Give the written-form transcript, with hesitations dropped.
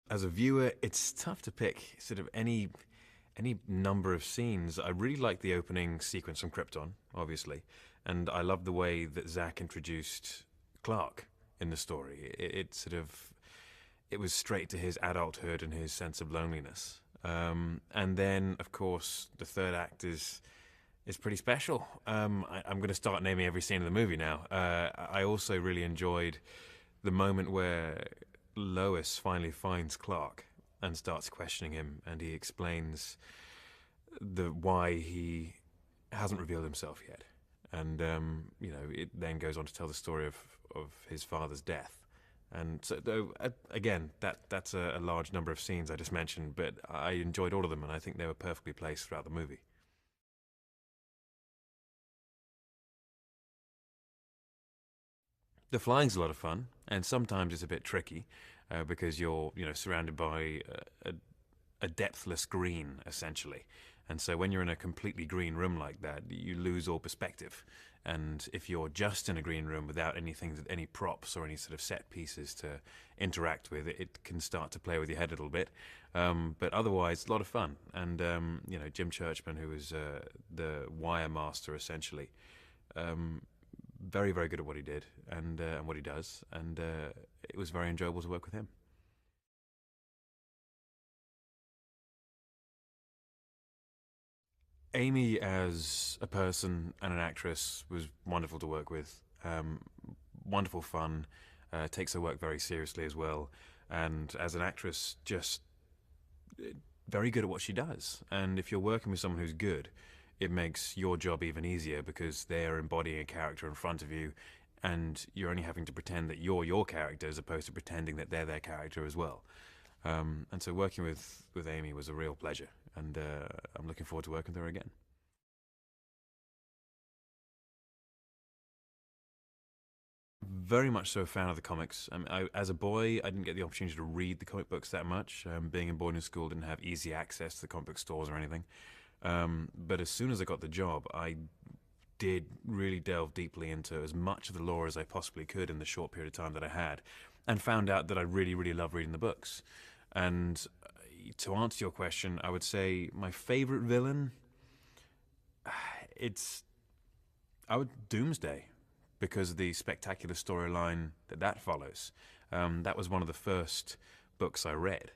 As a viewer, it's tough to pick sort of any number of scenes. I really like the opening sequence from Krypton, obviously, and I love the way that Zach introduced Clark in the story. It was straight to his adulthood and his sense of loneliness. And then, of course, the third act is pretty special. I'm going to start naming every scene in the movie now. I also really enjoyed the moment where Lois finally finds Clark and starts questioning him, and he explains the why he hasn't revealed himself yet. And it then goes on to tell the story of his father's death. And so, though, again, that's a large number of scenes I just mentioned, but I enjoyed all of them, and I think they were perfectly placed throughout the movie. The flying's a lot of fun, and sometimes it's a bit tricky because you're surrounded by a depthless green essentially, and so when you're in a completely green room like that, you lose all perspective. And if you're just in a green room without any props or any sort of set pieces to interact with, it can start to play with your head a little bit. But otherwise, a lot of fun. And Jim Churchman, who was the wire master essentially, um, very, very good at what he did and what he does, and it was very enjoyable to work with him. Amy, as a person and an actress, was wonderful to work with. Wonderful fun. Takes her work very seriously as well, and as an actress, just very good at what she does. And if you're working with someone who's good, it makes your job even easier because they're embodying a character in front of you, and you're only having to pretend that you're your character as opposed to pretending that they're their character as well. And so working with Amy was a real pleasure, and I'm looking forward to working with her again. Very much so a fan of the comics. As a boy, I didn't get the opportunity to read the comic books that much. Being in boarding school, didn't have easy access to the comic book stores or anything. But as soon as I got the job, I did really delve deeply into as much of the lore as I possibly could in the short period of time that I had, and found out that I really, really love reading the books. And to answer your question, I would say my favorite villain, it's I would Doomsday, because of the spectacular storyline that follows. That was one of the first books I read,